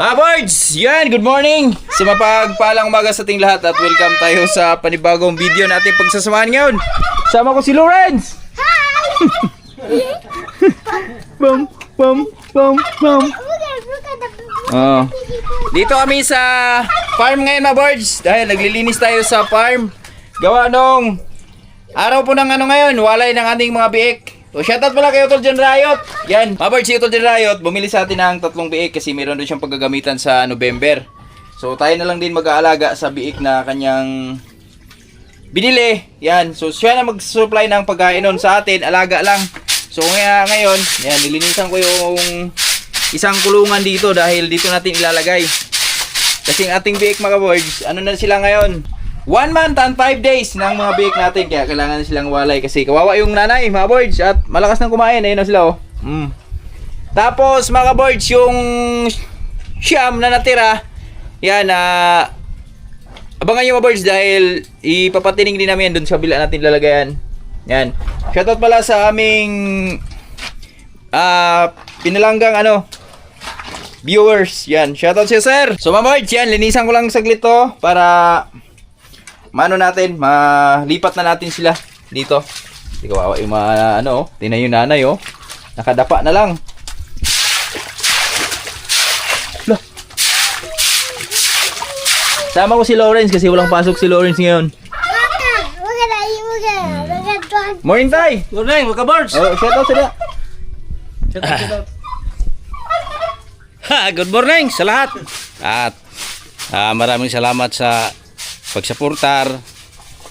Mga birds, yan, good morning! Sa mapagpalang umaga sa ating lahat at welcome tayo sa panibagong video natin pagsasamahan ngayon. Sama ko si Lawrence! Bum, bum, bum, bum. Oh. Dito kami sa farm ngayon mga birds dahil naglilinis tayo sa farm. Gawa nung araw po ng ano ngayon, walay ng ating mga biik. So shoutout pala kay Utol John Riot. Yan, mga birds, si Utol John Riot bumili sa atin ng 3 biik kasi meron din siyang paggagamitan sa November. So tayo na lang din mag-aalaga sa biik na kanyang binili. Yan, so siya na mag-supply ng pagkain nun sa atin, alaga lang. So ngayon, yan, nilinisan ko yung isang kulungan dito dahil dito natin ilalagay. Kasi ang ating biik mga birds, ano na sila ngayon? 1 month and 5 days ng mga biik natin. Kaya kailangan na silang walay kasi kawawa yung nanay mga birds at malakas nang kumain. Ayun na sila oh. Tapos mga birds, yung siyam na natira, yan, abangan nyo mga birds dahil ipapatining din namin doon sa bila natin lalagayan. Yan. Shoutout pala sa aming pinalanggang viewers. Yan. Shoutout siya sir. So mga birds, yan, linisan ko lang saglit to para natin, malipat na natin sila dito. Hindi kawawa yung mga tingnan yung nanay oh. Nakadapa na lang. Lah. Sama ko si Lawrence kasi walang pasok si Lawrence ngayon. Morning tay. Morning, mga birds. Oh, shout out sila. Shout out. Good morning sa lahat. At maraming salamat sa pagsuportar,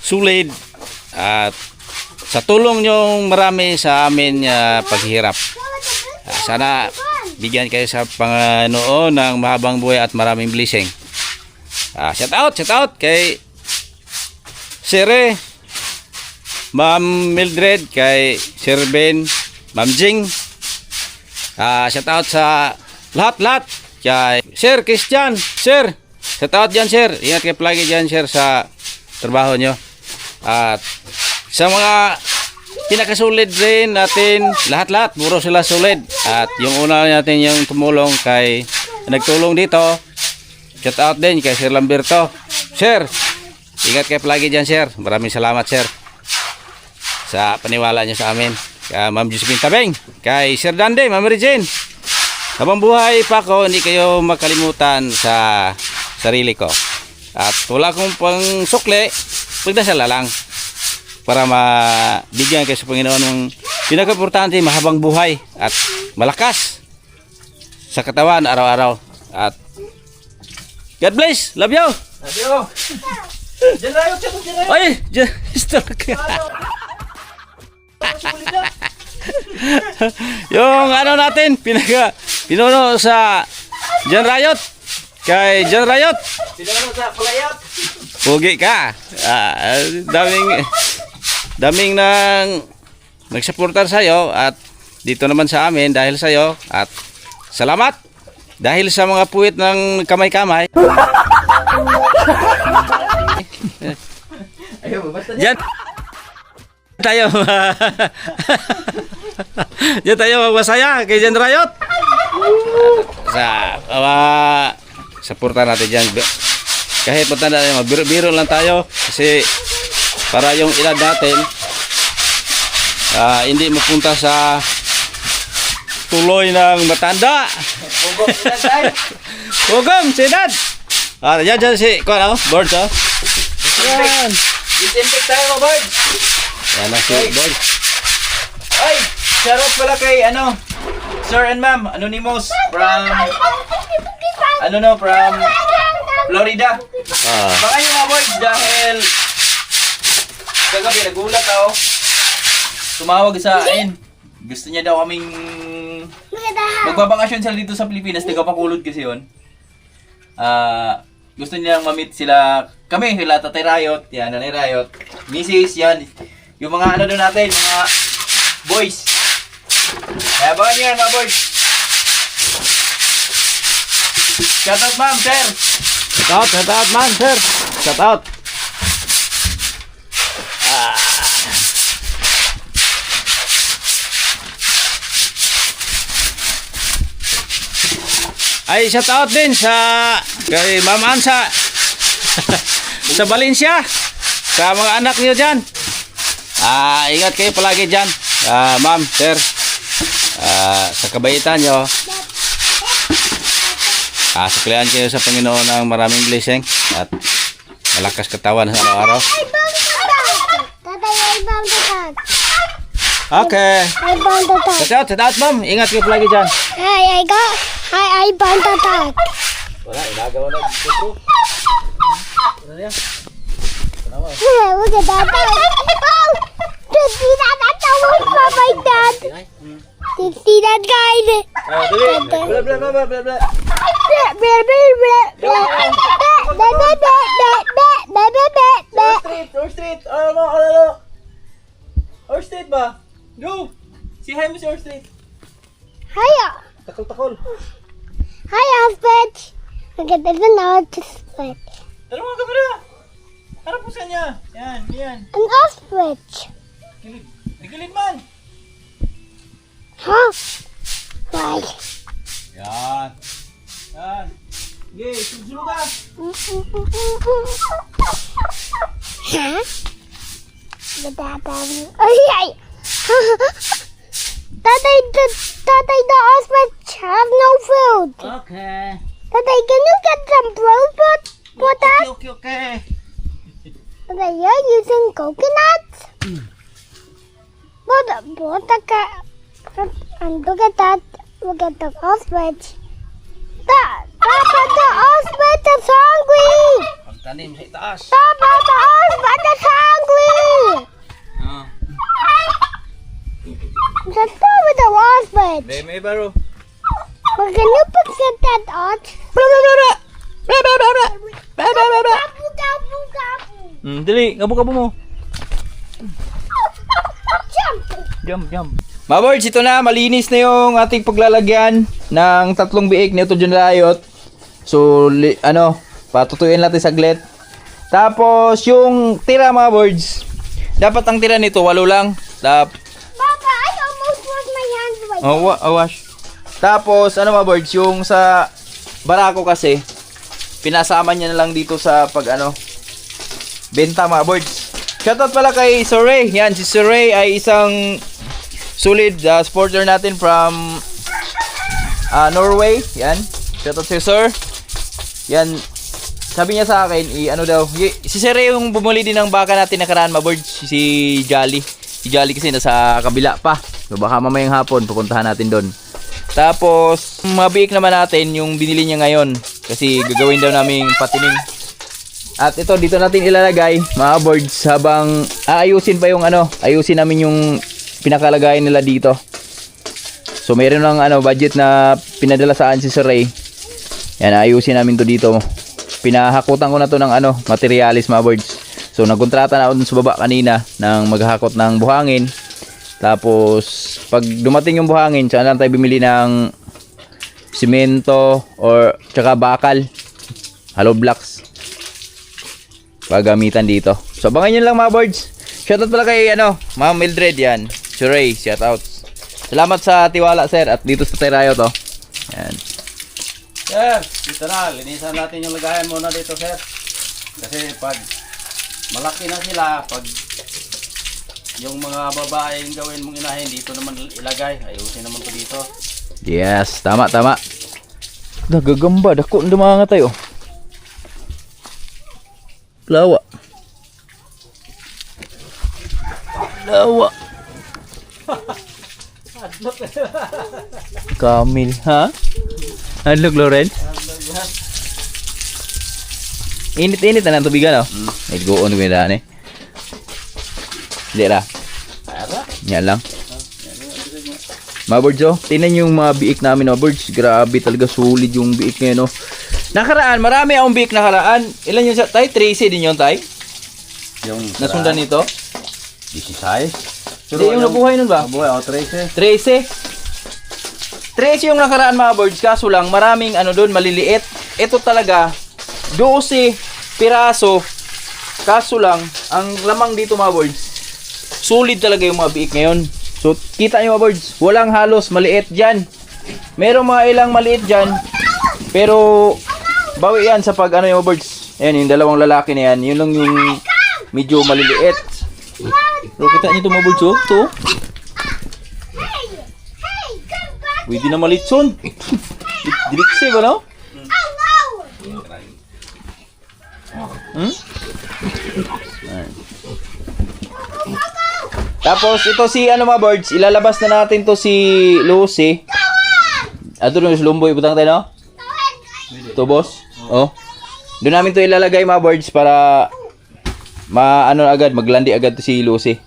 sulit, at sa tulong nyo marami sa amin paghihirap. Sana bigyan kayo sa Panginoon ng mahabang buhay at maraming blessing. Shout out kay Sire, Ma'am Mildred, kay Sir Ben, Ma'am Jing. Shout out sa lahat kay Sir Christian, Sir. Shout out dyan sir, ingat kayo palagi dyan sir sa trabaho nyo. At sa mga pinakasulid rin natin, lahat puro sila solid. At yung una natin yung tumulong kay nagtulong dito, shout out din kay Sir Lamberto. Sir, ingat kayo palagi dyan sir, maraming salamat sir sa paniwala nyo sa amin. Kay Ma'am Josephine Tabeng, kay Sir Dande, Ma'am Regine. Habang buhay pa ko, hindi kayo makalimutan sa sarili ko. At wala akong pang sukli, pagdasal lang para mabigyan kayo sa Panginoon ng pinaka-importante, mahabang buhay at malakas sa katawan araw-araw. At God bless, love you. Love you. Diyan rayo. Ay, yung natin, pinuno sa John Riot. Kay John Riot. Pinano sa palayat. Pugi ka. Daming nang nagsuportar sa iyo at dito naman sa amin dahil sa iyo at salamat dahil sa mga puwit ng kamay-kamay. Ayun, basta Diyan tayo. Diyan tayo magmasaya kay John Riot. Sa suporta natin dyan. Kahit matanda na biro lang tayo kasi para yung edad natin hindi mapunta sa tuloy ng matanda. Hugong sinad. Yan si birds oh. Yan. disinfect tayo mga birds. Yan na si birds. Ay, shoutout pala kay Sir and Ma'am Anonymous from from Florida. Baka yung mga boys dahil kagabi nagulat ako. Tumawag sa akin. Gusto niya daw kaming magbabakasyon sila dito sa Pilipinas. Tagapakulod kasi yun. Gusto niya ma-meet sila kami, sila Tatay Riot, yan, Nanay Riot, Mrs. yan. Yung mga doon natin, mga boys. Kaya baka nyo yan mga boys. Shoutout ma'am, sir. Shoutout man, sir. Shoutout. Ay, shout out din sa kay Ma'am Ansa sa Valencia, sa mga anak niyo dyan. Ingat kayo palagi dyan, ma'am, sir, sa kabaitan nyo. Suklian kayo sa Panginoon ng maraming blessing at malakas katawan sa araw-araw. Tatay, I found the tag. Okay. I found the tag. Shout out, ma'am. Ingat kayo palagi dyan. I found the tag. Wala, inagawa na dito. Ano yan? Look at that tag. Oh! Did you see that? That's how we from my dad. Did you see that, guys? Bla bla bla bla bla. Horse street. Ano. Horse street ba? Go. Si hi mo si Horse street. Hiya. Takol. Hiya, Spitch. Look at this now, it's Spitch. Tara mga kamera. Harap po sa niya. Yan. An ostrich. Gilid man. Huh? Why? Yan. Okay, susunod ka. Huh? Ay! Tatay, the ostrich have no food. Okay. Tatay, can you get some fruit for that? Okay. Tatay, you're using coconuts? And look at that. Look at the ostrich. Papa, the ostrich is hungry. Pagtanim sa itaas. Papa, the ostrich is hungry. Let's go with the ostrich. May baro. Well, can you put that ostrich? Dali, gabo mo. Jump. Jump. Mga birds, ito na, malinis na yung ating paglalagyan ng 3 biik nitrogen diet. So, patutuyin natin saglit. Tapos, yung tira mga birds, dapat ang tira nito, 8 lang. Papa, I almost washed my hands right Wash. Tapos, mga birds, yung sa barako kasi, pinasama niya na lang dito sa benta mga birds. Shoutout pala kay Sir Ray. Yan, si Sir Ray ay isang solid supporter natin from Norway. Yan. Shoutout si Sir. Yan. Sabi niya sa akin, si Sir Ray yung bumuli din ng baka natin nakaraan mga birds. Si Jolly. Si Jolly kasi nasa kabila pa. So baka mamayang hapon pupuntahan natin doon. Tapos, mabiik naman natin yung binili niya ngayon. Kasi gagawin daw namin patining. At ito, dito natin ilalagay, mga birds, habang aayusin pa yung ayusin namin yung pinakalagayan nila dito. So, mayroon ng budget na pinadala saan si Sir Ray. Yan, ayusin namin to dito. Pinahakutan ko na to ng materialis, mga birds. So, nagkontrata na ako dun sa baba kanina ng maghahakot ng buhangin. Tapos, pag dumating yung buhangin, saan lang tayo bumili ng simento or tsaka bakal, hollow blocks, paggamitan dito. So, abangan nyo lang mga birds. Shoutout pala kay Ma'am Mildred yan. Sir Ray, shoutout. Salamat sa tiwala, sir. At dito sa Terayo to. Yan. Sir, dito na. Linisan natin yung lagayan muna dito, sir. Kasi pag malaki na sila, pag yung mga babaeng gawin mong inahin, dito naman ilagay. Ayusin naman to dito. Yes, tama. Nagagamba. Dako, dumanga tayo. Lawa. Kamil, ha? Hadlok, Lawrence? Init na ng tubigan, Let's go on, gumidaan Hindi ra. Yan lang. Mga birds, tingnan yung mga biik namin, mga birds. Grabe talaga, solid yung biik ngayon, Nakaraan, marami akong biik nakaraan. Ilan yun sa tay? 13 din yun, tay? Yung Nasundan nito? 16. Hindi, yung nabuhay nun ba? Nabuhay, 13. 13 yung nakaraan mga birds, kaso lang maraming doon maliliit. Ito talaga 12 piraso, kaso lang ang lamang dito mga birds, solid talaga yung mga biik ngayon. So kita nyo mga birds, walang halos maliit dyan. Merong mga ilang maliit dyan, Pero bawi yan sa pag ano yung birds. Ayan, yung dalawang lalaki na yan. Yun lang yung medyo maliliit. Pero kita nyo ito mga birds, oh. Ito. Pwede na malitson. Diriksi ba, no? Hmm? Tapos ito si ano mga birds, ilalabas na natin to si Lucy. Ato yung lumboy, butang tayo, no? Ito, boss. Oh. Doon namin to ilalagay mga birds para ano agad, maglandi agad to si Lucy.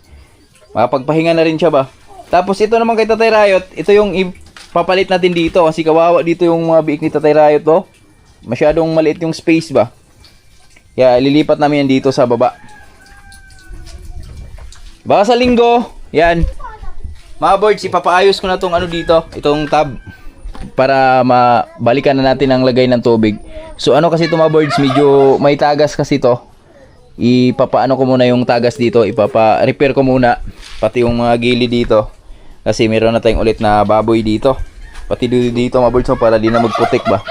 Makapagpahinga na rin siya ba? Tapos ito naman kay Tatay Riot, ito yung ipapalit natin dito kasi kawawa dito yung mga biik ni Tatay Riot, oh. Masyadong maliit yung space ba? Kaya lilipat namin yan dito sa baba. Baka sa linggo, yan. Mga birds, ipapaayos ko na tong ano dito, itong tab. Para mabalikan na natin ang lagay ng tubig. So ano kasi ito mga birds, medyo may tagas kasi to. Ipapaano ko muna yung tagas dito, ipapa-repair ko muna. Pati yung mga gilid dito. Kasi meron na tayong ulit na baboy dito. Pati dito mga birds, para di na magputik ba.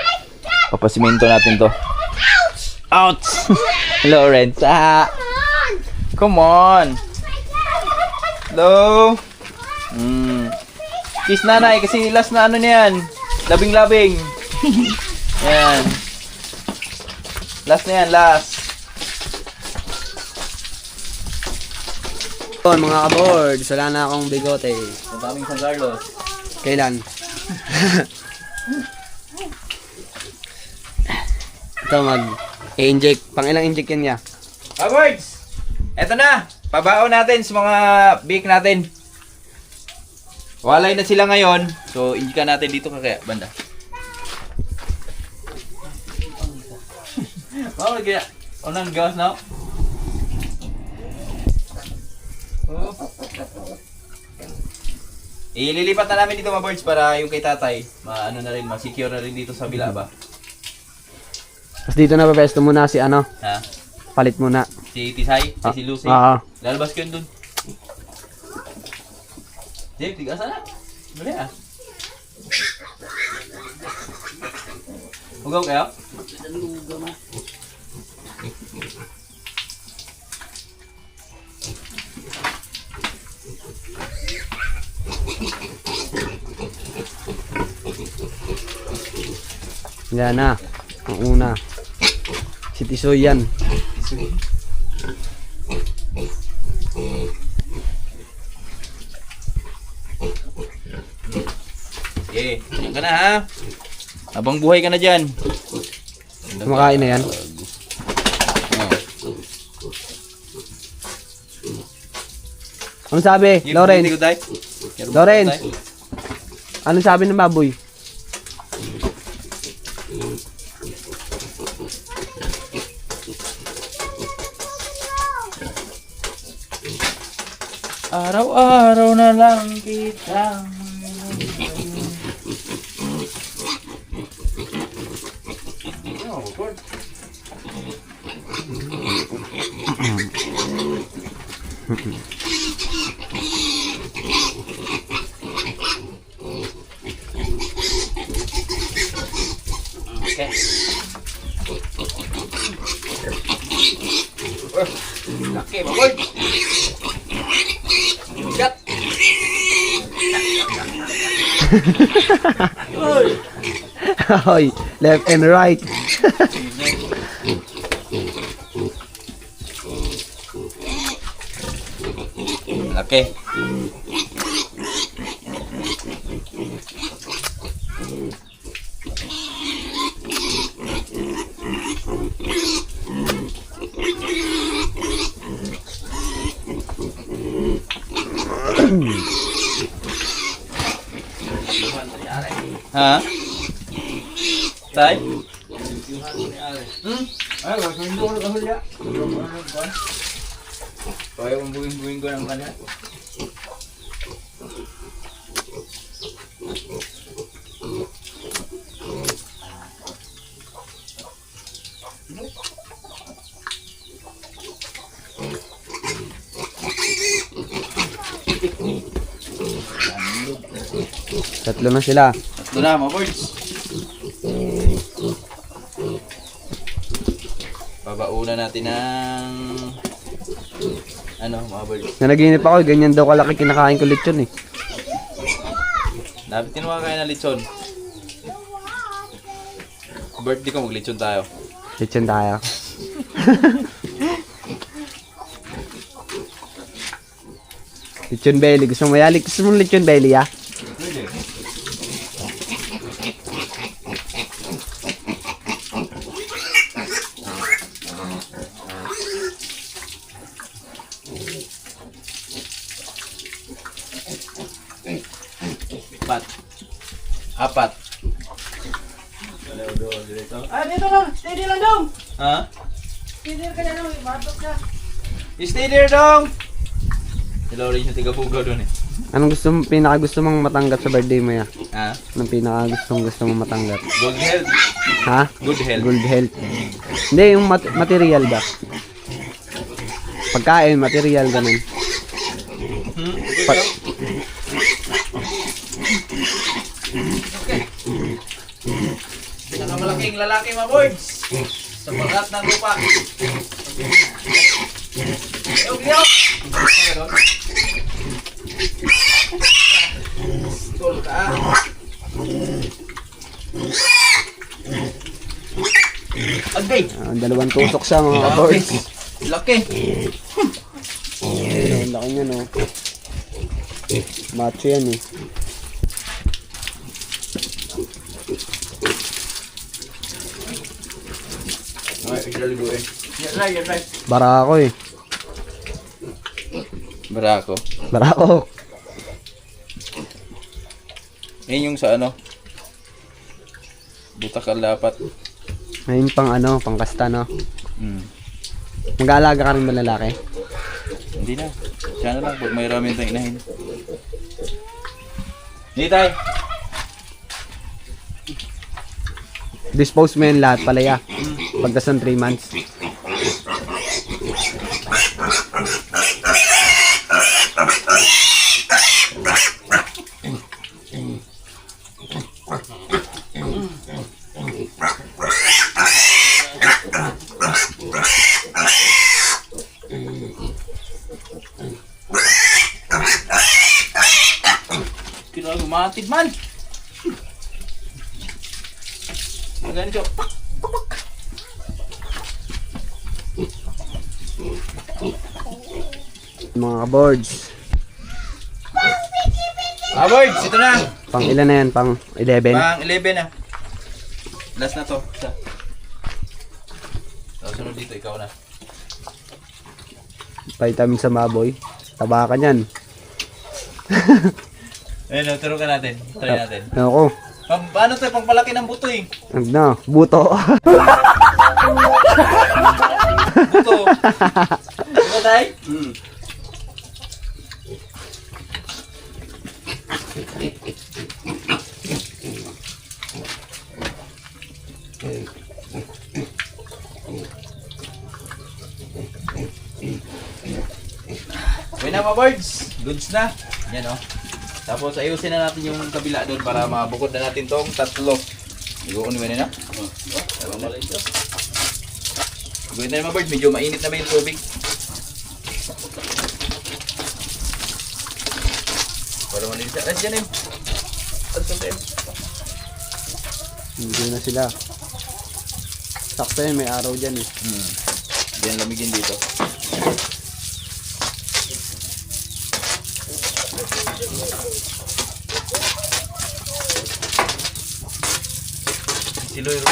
Papasimento natin to. Out! Lawrence, come on! Hello? Kiss nanay, kasi last na ano niyan. Labing-labing. Ayan. Last na yan, last. Mga aboard, wala na akong bigote. Ang daming San Carlos. Kailan? Ito mag-inject. Pang ilang inject yan niya? Birds! Eto na! Pabao natin sa mga bake natin. Walay na sila ngayon. So, injikan natin dito kaya banda. Wow, kaya. Unang gas na. Oh. Ililipat na namin dito mga birds para yung kay tatay, ano na rin, ma-secure na rin dito sa bila ba? Tapos dito na papesto muna si ano, Ha? palit muna. Si Tisay? Si Lucy? Oo. Lalabas ko yun dun. Dave, tigasan na. Bali ah. Hugaw kayo? Yan na. Ang una. Si Tisoy yan. Okay, yan ka na ha. Habang buhay ka na dyan. Kumakain na yan. Ano sabi, Lawrence? Lawrence! Ano sabi ng baboy? Araw-araw na lang kita. Okay. Laki, baboy. Bigat. Hoy, left and right. Laki. Ha? Tay? Ay, wag mo nyo lang huli. Kaya kung buwing-buwing ko ng kanya. Tatlo na sila. Tatlo na, mga birds. Babaunan natin ng ano, mga birds. Nanaginip ako, ganyan daw kalaki kinakain ko lechon eh. Dapat kinuha kayo ng lechon. Birthday ko, mag-lechon tayo. Lechon tayo. Lechon belly. Gusto mo yali? Gusto mo lechon belly ah? Apat. Dito lang. Steady lang dong. Ha? Steady ka na lang. Matok ka. Stay there, dong! Hello, rin yung tiga-bugaw doon eh. Anong pinaka gusto mong matanggap sa birthday mo ya? Ha? Anong pinaka gusto mong matanggap? Good health. Ha? Good health. Good health. Hindi, yung material ba? Pagkain, material, ganun. Pa- Pinakamalaking lalaki, mga boys. Sa bagat ng lupa. Eugeo! Tol ka. Agay! dalawang tusok siya mga kaboys. Laki! Ang laki niya no. Macho yan eh. Ay, ilaligo eh. Yan right. Bara ako eh. Barako. Bara ako. Yan yung sa ano. Butakal dapat. Ngayon pang ano, pang kasta no. Mag-aalaga ka rin ba lalaki? Hindi na. Siya na lang. Pag may ramen tayong inahin. Hindi tayo. Dispose mo yan lahat palaya. Pagdas ng 3 months. Kira gumatid man. Ganito. Mga kaboards. Boys, ito na. Pang ilan na yan? Pang 11? Pang 11 na. Last na to. Isa. So, sunod dito, ikaw na. Vitamin sa maboy. Taba ka niyan. Ayun, turo ka natin. Try natin. Ako. Paano to? Pangpalaki ng buto eh. Ano? Buto. Buto. Diba tayo? Okay na mga birds. Goods na. Yan o. Tapos ayusin na natin yung kabila doon para mabukod na natin tong tatlo. Iguunin mo na na. Iguunin na mga birds. Medyo mainit na ba yung tubig? Para malinis na. Rest dyan eh. Hindi na sila. Sakto yun, may araw dyan eh. Diyan lamigin dito. Siloy ro.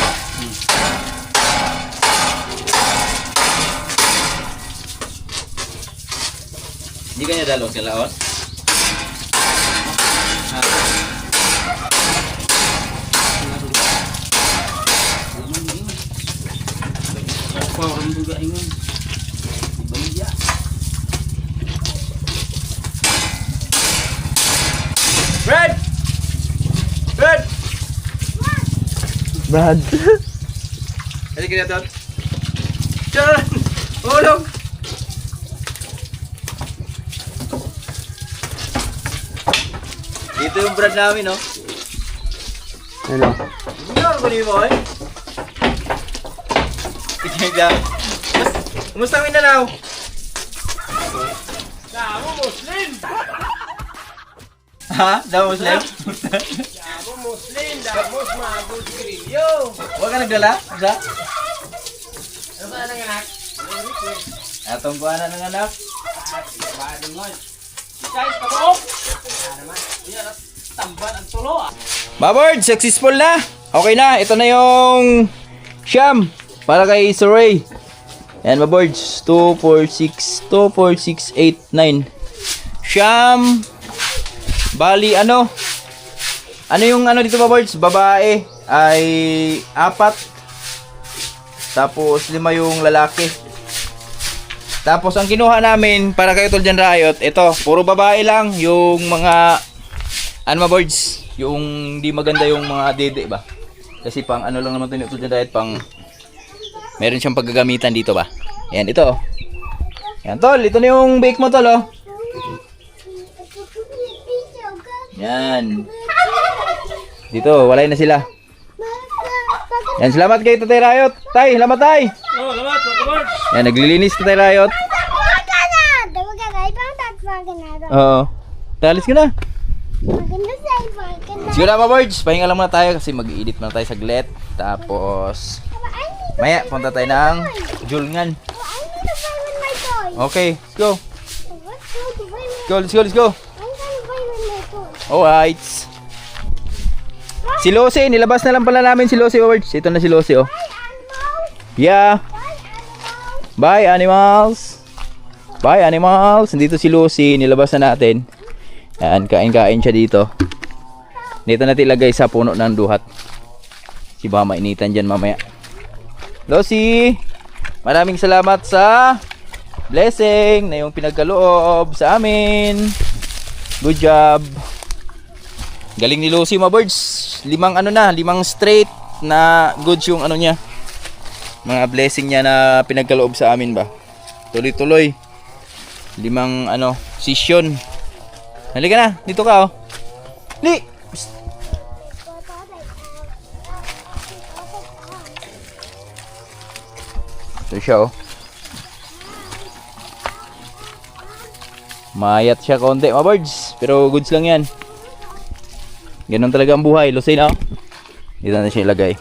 Hindi kanya dalawang sila on? Brad! Brad! Brad. Ano kaya ito? Diyan! Ulog! Dito yung Brad namin, no? Ano? Hindi ako kunin mo, eh. Tignan lang. Kumusta ang Mindanao? Damo Muslim. Ha? Daw Muslim? Damo Muslim. Damo mga good grilyo. Huwag ka nagdala? Sa? Ano ba ang anak? Atong buwanan ng anak. Badong mo. Guys, pabok. Naman. Yan, tamban ang tulo ah. Babord, successful na. Okay na, ito na yung siyam para kay Suray. Yan, Babords. 2, 4, 6, 2, 4, 6, 8, 9. Siyam. Bali, ano? Ano yung ano dito, Babords? Babae ay 4. Tapos 5 yung lalaki. Tapos ang kinuha namin para kay Tol Jan Riot, ito, puro babae lang. Yung mga, ano Babords? Yung di maganda yung mga dede ba? Kasi pang ano lang naman ito ni Tol Jan Riot, pang meron siyang paggagamitan dito ba? Yan, ito oh. Yan, Tol. Ito na yung bake mo, Tol, oh. Yan. Dito, walay na sila. Yan, salamat kay Tatay Riot. Tay, salamat, Tay. Oh, lamat, pabok. Yan, naglilinis Tatay Riot. Oo. Talis ka na. Sige na, Babords. Pahinga lang muna tayo kasi mag-i-edit muna tayo saglit. Tapos, maya, punta tayo ng Julngan. Okay, let's go. Let's go. Alright. Si Lucy, nilabas na lang pala namin si Lucy, Babords. Ito na si Lucy, oh. Yeah. Bye, animals. Bye, animals. Nandito si Lucy, nilabas na natin. Yan, kain-kain siya dito. Dito natin ilagay sa puno ng duhat. Si baka mainitan dyan mamaya. Lucy, maraming salamat sa blessing na yung pinagkaloob sa amin. Good job. Galing ni Lucy, mga birds. 5 straight na goods yung ano niya. Mga blessing niya na pinagkaloob sa amin ba. Tuloy-tuloy. 5 session. Halika na, dito ka, oh. Li. Ito siya, oh. Mayat siya konti, mga birds. Pero goods lang yan. Ganun talaga ang buhay. Lusay na, oh. Dito na siya ilagay.